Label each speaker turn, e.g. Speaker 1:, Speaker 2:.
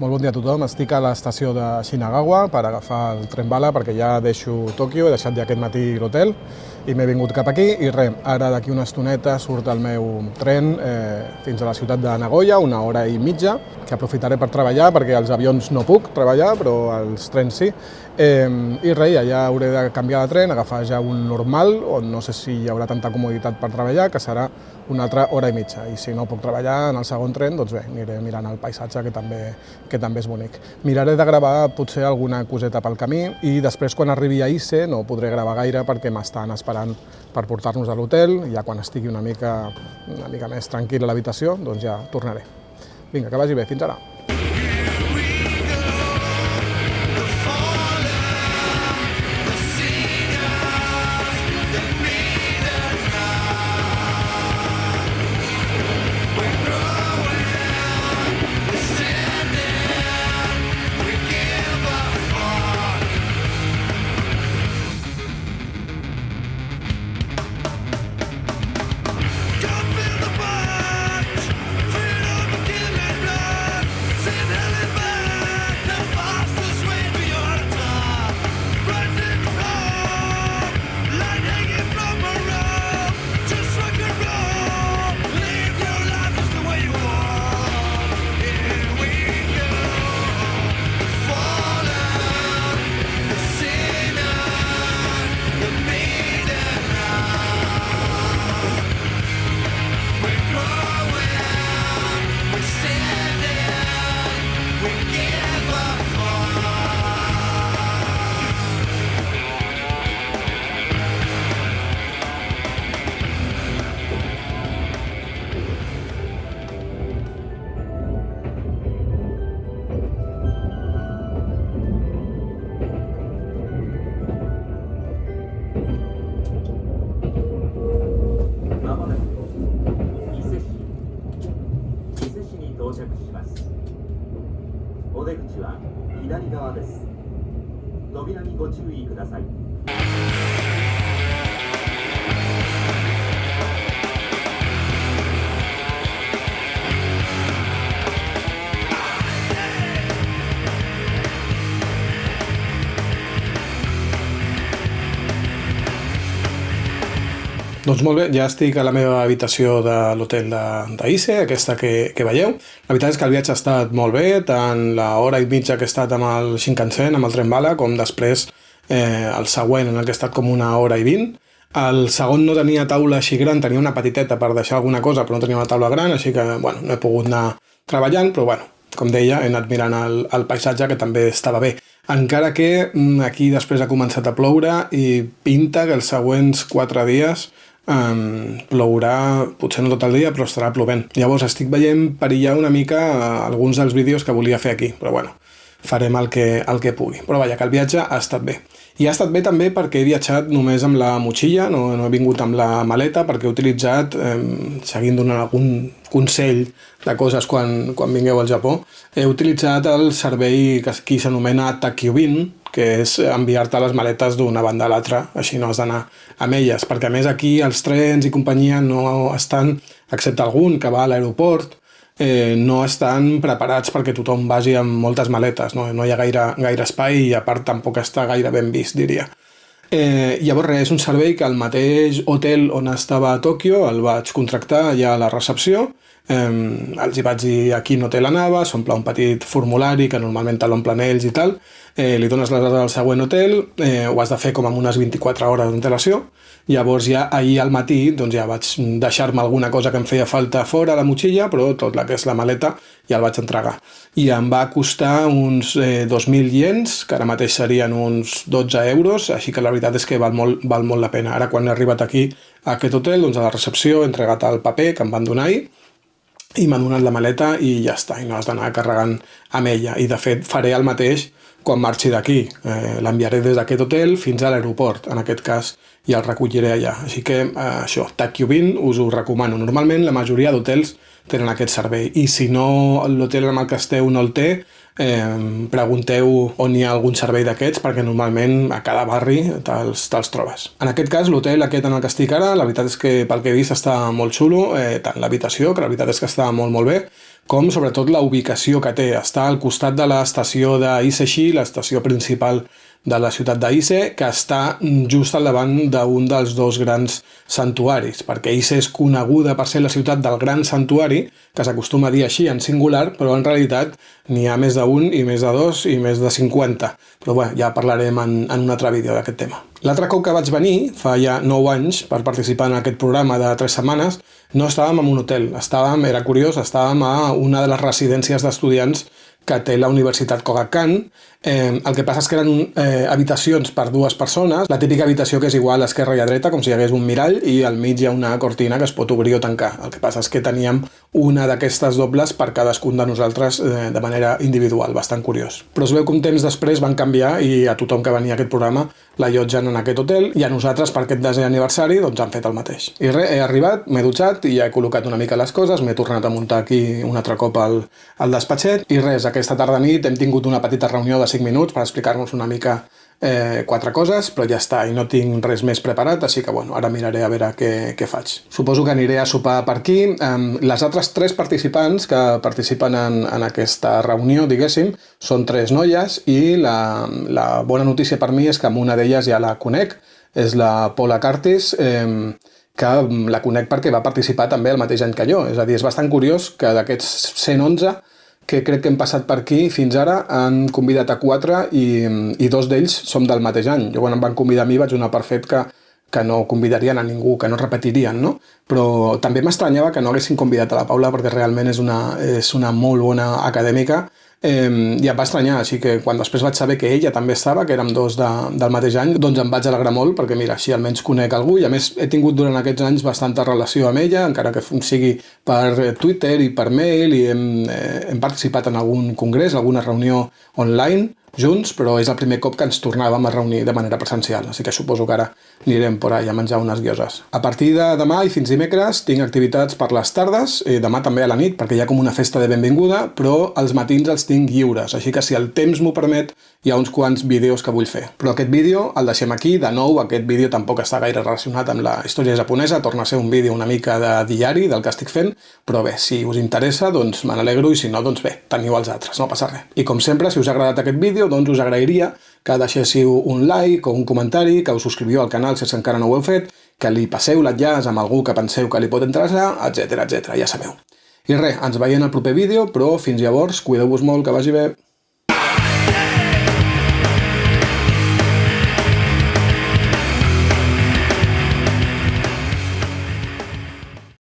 Speaker 1: Molt bon dia a tothom. Estic a l'estació de Shinagawa per agafar el tren bala perquè ja deixo Tòquio, he deixat ja aquest matí l'hotel i m'he vingut cap aquí i res, ara d'aquí una estoneta surt el meu tren fins a la ciutat de Nagoya, 1 hora i mitja, que aprofitaré per treballar perquè els avions no puc treballar, però els trens sí. I res, ja hauré de canviar de tren, agafar ja un normal, on no sé si hi haurà tanta comoditat per treballar, que serà una altra hora i mitja. I si no puc treballar en el segon tren, doncs bé, aniré mirant el paisatge, que també és bonic. Miraré de gravar potser alguna coseta pel camí i després quan arribi a Ise no podré gravar gaire perquè m'estan esperant per portar-nos a l'hotel i ja quan estigui una mica més tranquil a l'habitació, doncs ja tornaré. Vinga, que vagi bé, fins ara. Doncs molt bé, ja estic a la meva habitació de l'hotel d'Ise, aquesta que veieu. La veritat és que el viatge ha estat molt bé, tant l'hora i mitja que he estat amb el Shinkansen, amb el tren bala, com després el següent, en el que he estat com 1 hora i 20. El segon no tenia taula així gran, tenia una petiteta per deixar alguna cosa, però no tenia una taula gran, així que bueno, no he pogut anar treballant, però bueno, com deia, he anat mirant el paisatge, que també estava bé. Encara que aquí després ha començat a ploure i pinta que els següents 4 dies plourà, potser no tot el dia, però estarà plovent. Llavors estic veient perillar una mica alguns dels vídeos que volia fer aquí, però bueno, farem el que pugui. Però vaja, que el viatge ha estat bé. I ha estat bé també perquè he viatjat només amb la motxilla, no he vingut amb la maleta, perquè he utilitzat, seguint donant algun consell de coses quan vingueu al Japó, he utilitzat el servei que aquí s'anomena Takyubin, que és enviar-te les maletes d'una banda a l'altra, així no has d'anar amb elles, perquè a més aquí els trens i companyia no estan, excepte algun que va a l'aeroport, no estan preparats perquè tothom vagi amb moltes maletes, no hi ha gaire espai i a part tampoc està gaire ben vist, diria. Llavors res, és un servei que al mateix hotel on estava a Tòquio el vaig contractar ja a la recepció, els hi vaig dir a quin hotel anava, s'omple un petit formulari que normalment te l'omplen ells i tal, li dones les dades al següent hotel, ho has de fer com amb unes 24 hores d'antelació. Llavors ja ahir al matí doncs ja vaig deixar-me alguna cosa que em feia falta fora a la motxilla, però tot el que és la maleta ja el vaig entregar. I em va costar uns 2.000 iens, que ara mateix serien uns 12 euros, així que la veritat és que val molt la pena. Ara quan he arribat aquí a aquest hotel, doncs a la recepció he entregat el paper que em van donar ahir, i m'han donat la maleta i ja està, i no has d'anar carregant amb ella. I de fet faré el mateix quan marxi d'aquí. L'enviaré des d'aquest hotel fins a l'aeroport, en aquest cas, i el recolliré allà. Així que això, Takyubin us ho recomano. Normalment la majoria d'hotels tenen aquest servei i si no l'hotel amb el que esteu no el té, pregunteu on hi ha algun servei d'aquests perquè normalment a cada barri te'ls trobes. En aquest cas, l'hotel aquest en el que estic ara, la veritat és que pel que he vist està molt xulo, tant l'habitació, que la veritat és que està molt bé, com sobretot la ubicació que té. Està al costat de l'estació d'Ise-Shi, l'estació principal de la ciutat d'Ise, que està just al davant d'un dels dos grans santuaris, perquè Ise és coneguda per ser la ciutat del gran santuari, que s'acostuma a dir així en singular, però en realitat n'hi ha més d'un i més de dos i més de 50. Però bé, ja parlarem en un altre vídeo d'aquest tema. L'altre cop que vaig venir, fa ja 9 anys, per participar en aquest programa de 3 setmanes, no estàvem en un hotel, era curiós, estàvem a una de les residències d'estudiants que té la Universitat Kogakukan. El que passa és que eren habitacions per 2 persones, la típica habitació que és igual a esquerra i a dreta, com si hi hagués un mirall, i al mig hi ha una cortina que es pot obrir o tancar. El que passa és que teníem una d'aquestes dobles per cadascun de nosaltres de manera individual, bastant curiós. Però es veu que un temps després van canviar i a tothom que venia a aquest programa l'allotgen en aquest hotel, i a nosaltres per aquest 10è aniversari doncs han fet el mateix. I res, he arribat, m'he dutxat i ja he col·locat una mica les coses, m'he tornat a muntar aquí un altre cop al despatxet, i res, aquesta tarda nit hem tingut una petita reunió de 5 minuts per explicar-nos una mica 4 coses, però ja està, i no tinc res més preparat, així que bueno, ara miraré a veure què faig. Suposo que aniré a sopar per aquí. Les altres 3 participants que participen en aquesta reunió, diguéssim, són 3 noies, i la bona notícia per mi és que amb una d'elles ja la conec, és la Paula Curtis, que la conec perquè va participar també el mateix any que jo. És a dir, és bastant curiós que d'aquests 111 que crec que hem passat per aquí fins ara han convidat a 4 i 2 d'ells som del mateix any. Jo quan em van convidar a mi vaig donar per fet que no convidarien a ningú, que no repetirien, no? Però també m'estranyava que no haguessin convidat a la Paula perquè realment és una molt bona acadèmica, i em va estranyar, així que quan després vaig saber que ella també estava, que érem 2 del mateix any, doncs em vaig alegrar molt perquè mira, així almenys conec algú, i a més he tingut durant aquests anys bastanta relació amb ella, encara que sigui per Twitter i per mail, i hem participat en algun congrés, alguna reunió online junts, però és el primer cop que ens tornàvem a reunir de manera presencial, així que suposo que ara anirem por ahí a menjar unes guioses. A partir de demà i fins dimecres tinc activitats per les tardes, demà també a la nit, perquè hi ha com una festa de benvinguda, però els matins els tinc lliures, així que si el temps m'ho permet hi ha uns quants vídeos que vull fer. Però aquest vídeo el deixem aquí. De nou, aquest vídeo tampoc està gaire relacionat amb la història japonesa, torna a ser un vídeo una mica de diari del que estic fent, però bé, si us interessa, doncs me n'alegro, i si no, doncs bé, teniu els altres, no passa res. I com sempre, si us ha agradat aquest vídeo, doncs us agrairia que deixéssiu un like o un comentari, que us subscriviu al canal si encara no ho heu fet, que li passeu l'enllaç amb algú que penseu que li pot interessar, etc, ja sabeu. I res, ens veiem al proper vídeo, però fins llavors, cuideu-vos molt, que vagi bé.